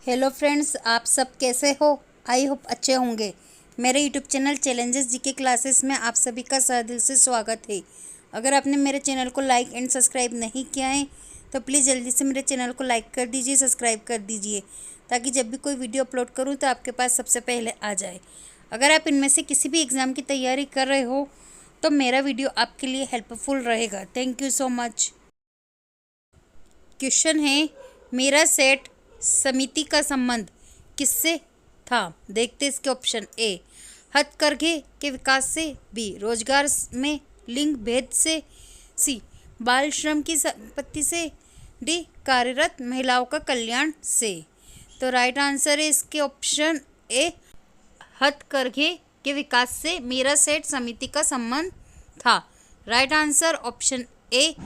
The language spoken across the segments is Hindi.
हेलो फ्रेंड्स, आप सब कैसे हो। आई होप अच्छे होंगे। मेरे YouTube channel challenges GK classes में आप सभी का दिल से स्वागत है। अगर आपने मेरे चैनल को लाइक एंड सब्सक्राइब नहीं किया है तो प्लीज़ जल्दी से मेरे चैनल को लाइक कर दीजिए, सब्सक्राइब कर दीजिए, ताकि जब भी कोई वीडियो अपलोड करूँ तो आपके पास सबसे पहले आ जाए। अगर आप इनमें से किसी भी एग्ज़ाम की तैयारी कर रहे हो तो मेरा वीडियो आपके लिए हेल्पफुल रहेगा। Thank you so much. Question है, मेरा सेट समिति का संबंध किससे था। देखते इसके ऑप्शन। ए, हथकरघे के विकास से। बी, रोजगार में लिंग भेद से। सी, बाल श्रम की संपत्ति से। डी, कार्यरत महिलाओं का कल्याण से। तो राइट आंसर है इसके ऑप्शन ए, हथकरघे के विकास से मेरा सेठ समिति का संबंध था। राइट आंसर ऑप्शन ए,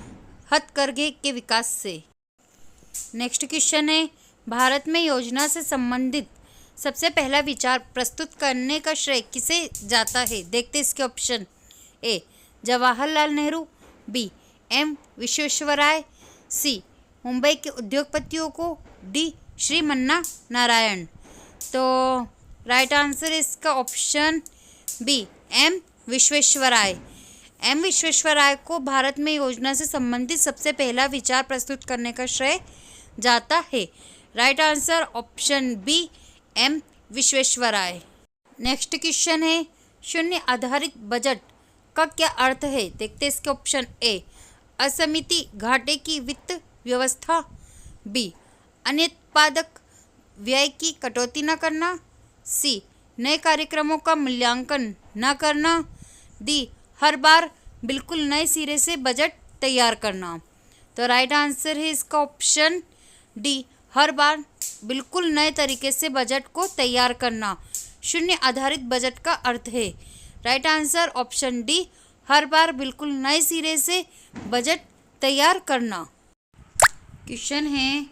हथकरघे के विकास से। नेक्स्ट क्वेश्चन है, भारत में योजना से संबंधित सबसे पहला विचार प्रस्तुत करने का श्रेय किसे जाता है। देखते इसके ऑप्शन। ए, जवाहरलाल नेहरू। B, M Visvesvaraya. सी, मुंबई के उद्योगपतियों को। डी, श्री मन्ना नारायण। तो राइट आंसर इसका option B, M Visvesvaraya. M Visvesvaraya को भारत में योजना से संबंधित सबसे पहला विचार प्रस्तुत करने का श्रेय जाता है। Right answer option B, M Visvesvaraya. Next question है, शून्य आधारित बजट का क्या अर्थ है। देखते हैं इसके ऑप्शन। ए, असीमित घाटे की वित्त व्यवस्था। बी, अनुत्पादक व्यय की कटौती न करना। सी, नए कार्यक्रमों का मूल्यांकन न करना। डी, हर बार बिल्कुल नए सिरे से बजट तैयार करना। तो राइट आंसर है इसका ऑप्शन डी, हर बार बिल्कुल नए तरीके से बजट को तैयार करना शून्य आधारित बजट का अर्थ है। राइट आंसर ऑप्शन डी, हर बार बिल्कुल नए सिरे से बजट तैयार करना। क्वेश्चन है,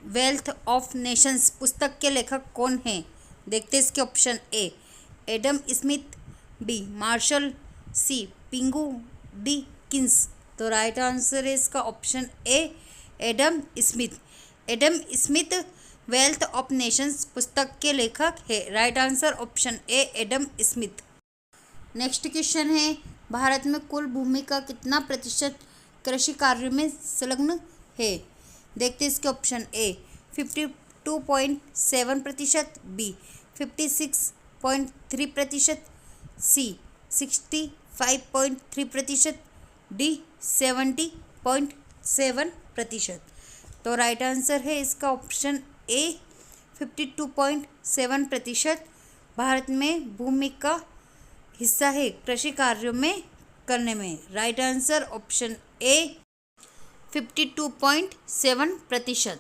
वेल्थ ऑफ नेशंस पुस्तक के लेखक कौन है। देखते इसके option. A, Adam Smith. B, Marshall. C, Pigou. D, Keynes. तो राइट आंसर है इसका option A, Adam Smith. Adam Smith Wealth of Nations पुस्तक के लेखक है। Right answer option A, Adam Smith. Next question है, भारत में कुल भूमि का कितना प्रतिशत कृषि कार्य में संलग्न है। देखते इसके ऑप्शन। ए, 52.7%। बी, 56.3%। सी, 65.3%। डी, 70.7%। तो राइट आंसर है इसका ऑप्शन ए, 52.7% भारत में भूमि का हिस्सा है कृषि कार्यों में करने में। राइट आंसर ऑप्शन ए, 52.7%।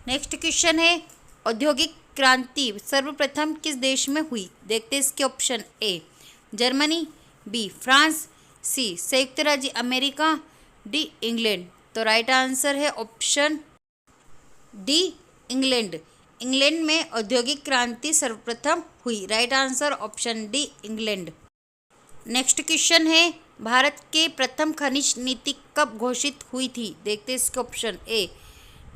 नेक्स्ट क्वेश्चन है, औद्योगिक क्रांति सर्वप्रथम किस देश में हुई। देखते इसके option. A, Germany. B, France. C, संयुक्त राज्य अमेरिका। D, England. तो राइट आंसर है ऑप्शन डी, इंग्लैंड। इंग्लैंड में औद्योगिक क्रांति सर्वप्रथम हुई। Right answer option D, England. Next question है, भारत के प्रथम खनिज नीति कब घोषित हुई थी। देखते इसके ऑप्शन। ए,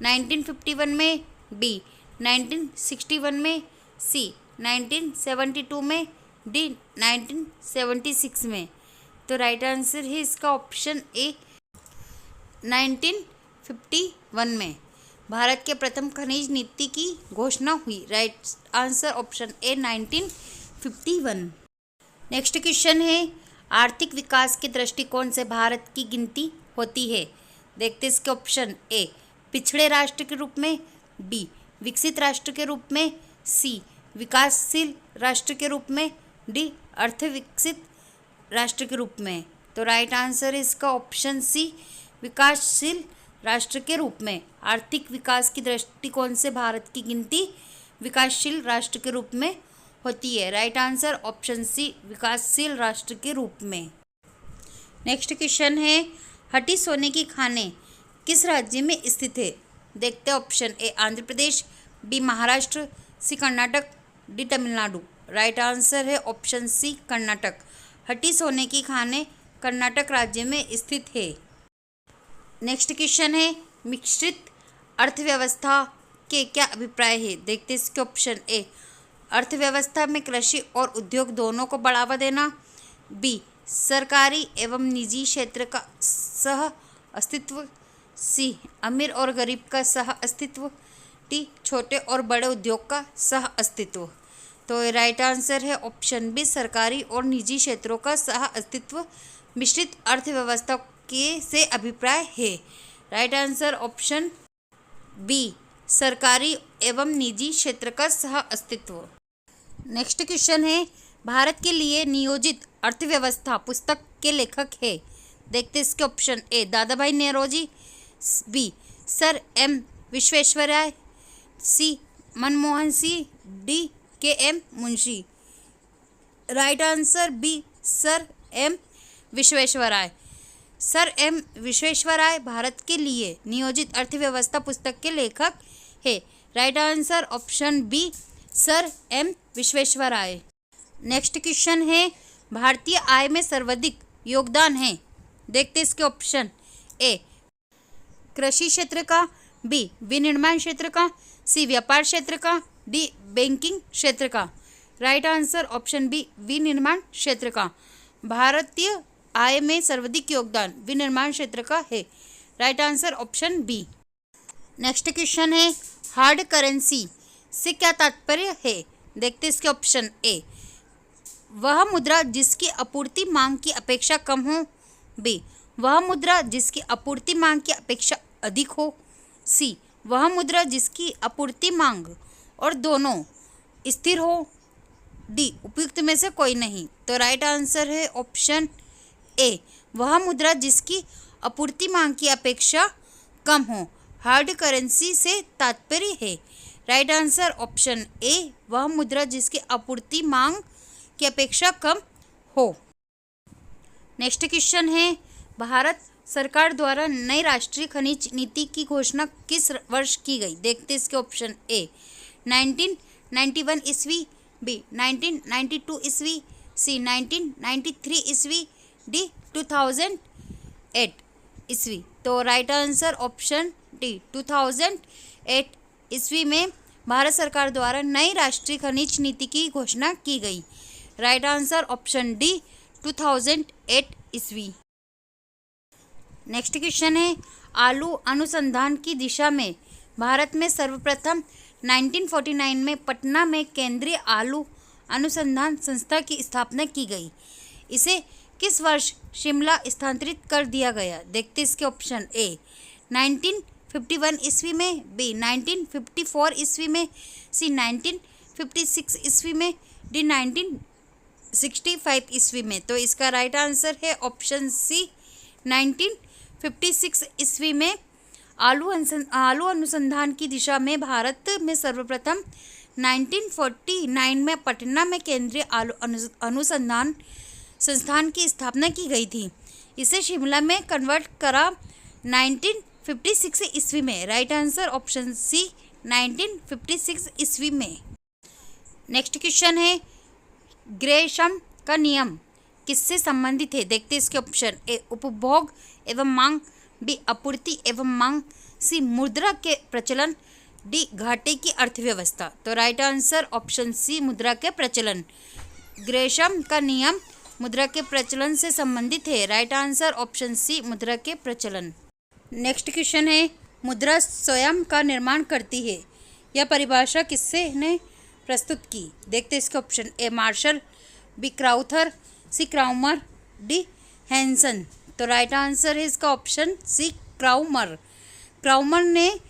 1951 में। बी, 1961 में। सी, 1972 में। डी, 1976 में। तो राइट आंसर है इसका ऑप्शन ए, 1951 में भारत के प्रथम खनिज नीति की घोषणा हुई। राइट आंसर ऑप्शन ए, 1951। नेक्स्ट क्वेश्चन है, आर्थिक विकास के दृष्टिकोण से भारत की गिनती होती है। देखते इसके ऑप्शन। ए, पिछड़े राष्ट्र के रूप में। बी, विकसित राष्ट्र के रूप में। सी, विकासशील राष्ट्र के रूप में। डी, अर्थविकसित राष्ट्र के रूप में। तो राइट आंसर है इसका ऑप्शन सी, विकासशील राष्ट्र के रूप में। आर्थिक विकास की दृष्टिकोण से भारत की गिनती विकासशील राष्ट्र के रूप में होती है। राइट आंसर ऑप्शन सी, विकासशील राष्ट्र के रूप में। नेक्स्ट क्वेश्चन है, हटी सोने की खानें किस राज्य में स्थित है। देखते हैं option. A, Andhra Pradesh. B, Maharashtra. C, Karnataka. D, Tamil Nadu. Right answer है ऑप्शन सी, कर्नाटक। हटी सोने की खानें कर्नाटक राज्य में स्थित है। नेक्स्ट क्वेश्चन है, मिश्रित अर्थव्यवस्था के क्या अभिप्राय है? देखते हैं इसके ऑप्शन ए, अर्थव्यवस्था में कृषि और उद्योग दोनों को बढ़ावा देना। बी, सरकारी एवं निजी क्षेत्र का सह अस्तित्व। सी, अमीर और गरीब का सह अस्तित्व। डी, छोटे और बड़े उद्योग का सह अस्तित्व। तो राइट आंसर है ऑप्शन बी, सरकारी और निजी क्षेत्रों का सह अस्तित्व मिश्रित अर्थव्यवस्था के से अभिप्राय है। राइट आंसर ऑप्शन बी, सरकारी एवं निजी क्षेत्र का सह अस्तित्व। नेक्स्ट क्वेश्चन है, भारत के लिए नियोजित अर्थव्यवस्था पुस्तक के लेखक है। देखते इसके option A, Dadabhai Naoroji. B, sir M Visvesvaraya. C, Manmohan Singh. D, K M Munshi. Right answer B, sir M Visvesvaraya. Sir M Visvesvaraya Bharat के लिए नियोजित अर्थव्यवस्था पुस्तक के लेखक है। Right answer option B, sir M Visvesvaraya. Next question है, भारतीय आय में सर्वाधिक योगदान है। देखते इसके ऑप्शन ए, कृषि क्षेत्र का। बी, विनिर्माण क्षेत्र का। सी, व्यापार क्षेत्र का। डी, बैंकिंग क्षेत्र का। राइट आंसर ऑप्शन बी, विनिर्माण क्षेत्र का। भारतीय आय में सर्वाधिक योगदान विनिर्माण क्षेत्र का है। Right answer option B. Next question है, हार्ड करेंसी से क्या तात्पर्य है? देखते इसके ऑप्शन ए, वह मुद्रा जिसकी आपूर्ति मांग की अपेक्षा कम हो। बी, वह मुद्रा जिसकी आपूर्ति मांग की अपेक्षा अधिक हो। सी, वह मुद्रा जिसकी आपूर्ति मांग और दोनों स्थिर हो। डी, उपयुक्त में से कोई नहीं। तो राइट आंसर है ऑप्शन ए, वह मुद्रा जिसकी आपूर्ति मांग की अपेक्षा कम हो। हार्ड करेंसी से तात्पर्य है। राइट आंसर ऑप्शन ए, वह मुद्रा जिसकी आपूर्ति मांग की अपेक्षा कम हो। नेक्स्ट क्वेश्चन है, भारत सरकार द्वारा नई राष्ट्रीय खनिज नीति की घोषणा किस वर्ष की गई? देखते इसके ऑप्शन ए, 1991 ईस्वी। बी, 1992 ईस्वी। सी, 1993 ईस्वी। डी, 2008 ईस्वी। तो राइट आंसर ऑप्शन डी, 2008 ईस्वी में भारत सरकार द्वारा नई राष्ट्रीय खनिज नीति की घोषणा की गई। राइट आंसर ऑप्शन डी, 2008 ईस्वी। नेक्स्ट क्वेश्चन है, आलू अनुसंधान की दिशा में भारत में सर्वप्रथम 1949 में पटना में केंद्रीय आलू अनुसंधान संस्था की स्थापना की गई। इसे किस वर्ष शिमला स्थानांतरित कर दिया गया? देखते इसके ऑप्शन ए, 1951 ईस्वी में। बी, 1954 ईस्वी में। सी, 1956 ईस्वी में। डी, 1965 ईस्वी में। तो इसका राइट आंसर है ऑप्शन सी, 1956 ईस्वी में आलू अनुसंधान की दिशा में भारत में सर्वप्रथम 1949 में पटना में केंद्रीय आलू अनुसंधान संस्थान की स्थापना की गई थी। इसे शिमला में कन्वर्ट करा 1956 ईस्वी में। राइट आंसर ऑप्शन सी, 1956 ईस्वी में। नेक्स्ट क्वेश्चन है, ग्रेशम का नियम किससे संबंधित है? देखते इसके ऑप्शन ए, उपभोग एवं मांग। बी, आपूर्ति एवं मांग। सी, मुद्रा के प्रचलन। डी, घाटे की अर्थव्यवस्था। तो राइट आंसर ऑप्शन सी, मुद्रा के प्रचलन। ग्रेशम का नियम मुद्रा के प्रचलन से संबंधित है। राइट आंसर ऑप्शन सी, मुद्रा के प्रचलन। नेक्स्ट क्वेश्चन है, मुद्रा स्वयं का निर्माण करती है, यह परिभाषा किससे ने प्रस्तुत की? देखते इसके option A, Marshall. B, Crowther. C, Cromer. D, Hanson. तो राइट आंसर है इसका ऑप्शन सी, क्राउमर। क्राउमर ने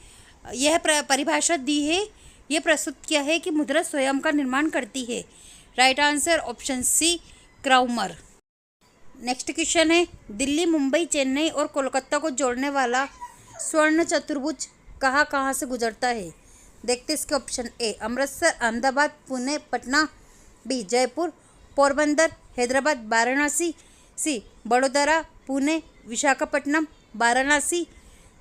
यह परिभाषा दी है, यह प्रस्तुत किया है कि मुद्रा स्वयं का निर्माण करती है। Right answer option C, Cromer. Next question है, दिल्ली, मुंबई, चेन्नई और कोलकाता को जोड़ने वाला स्वर्ण चतुर्भुज कहाँ कहाँ से गुजरता है? देखते इसके option A, Amritsar, Ahmedabad, Pune, Patna. B, Jaipur, Porbandar, Hyderabad, Varanasi. C, Vadodara, Pune, Visakhapatnam, Varanasi.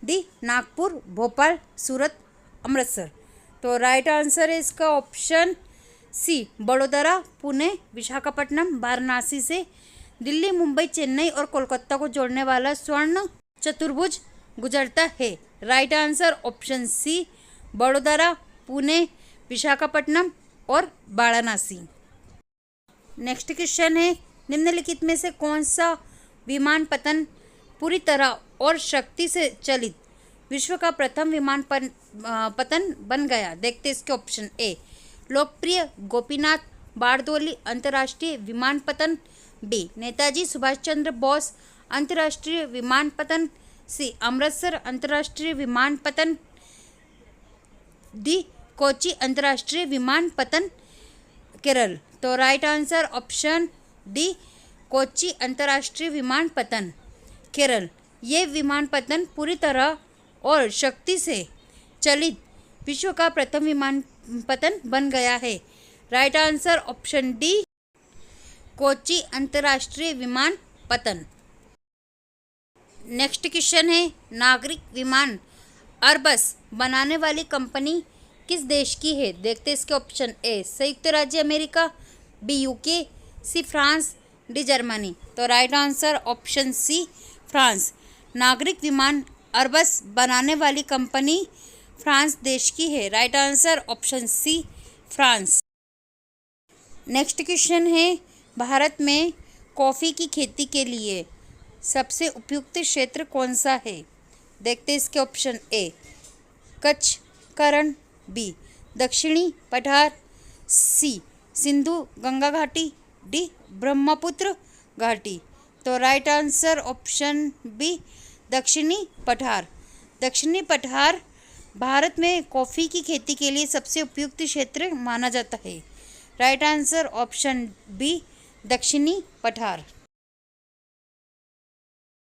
D, Nagpur, Bhopal, Surat, Amritsar. तो राइट आंसर है इसका ऑप्शन सी, बड़ोदरा, पुणे, विशाखापट्टनम, वाराणसी से दिल्ली, मुंबई, चेन्नई और कोलकाता को जोड़ने वाला स्वर्ण चतुर्भुज गुजरता है। Right answer option C, Vadodara, Pune, Visakhapatnam और वाराणसी। नेक्स्ट क्वेश्चन है, निम्नलिखित में से कौन सा विमानपत्तन पूरी तरह और शक्ति से चलित विश्व का प्रथम विमानपत्तन बन गया? देखते इसके ऑप्शन। ए लोकप्रिय गोपीनाथ बारदोली अंतर्राष्ट्रीय विमानपत्तन, बी नेताजी सुभाष चंद्र बोस अंतर्राष्ट्रीय विमानपत्तन, सी अमृतसर अंतर्राष्ट्रीय विमानपत्तन, डी कोच्चि अंतर्राष्ट्रीय विमानपत्तन, केरल। तो right answer option D Kochi अंतर्राष्ट्रीय विमानपत्तन, केरल। ये विमानपत्तन पूरी तरह और शक्ति से चलित विश्व का प्रथम विमानपत्तन बन गया है। Right answer option D Kochi अंतर्राष्ट्रीय विमानपत्तन। नेक्स्ट क्वेश्चन है, नागरिक विमान एयरबस बनाने वाली कंपनी किस देश की है? देखते इसके ऑप्शन। ए संयुक्त राज्य America, B UK, C France, D Germany. तो right answer option C France. नागरिक विमान एयरबस बनाने वाली कंपनी फ्रांस देश की है। Right answer option C France. Next question है, भारत में कॉफ़ी की खेती के लिए सबसे उपयुक्त क्षेत्र कौन सा है? देखते इसके ऑप्शन। ए कच्छ करण, बी दक्षिणी पठार, सी सिंधु गंगा घाटी, डी ब्रह्मपुत्र घाटी। तो राइट आंसर ऑप्शन बी दक्षिणी पठार। दक्षिणी पठार भारत में कॉफ़ी की खेती के लिए सबसे उपयुक्त क्षेत्र माना जाता है। राइट आंसर ऑप्शन बी दक्षिणी पठार।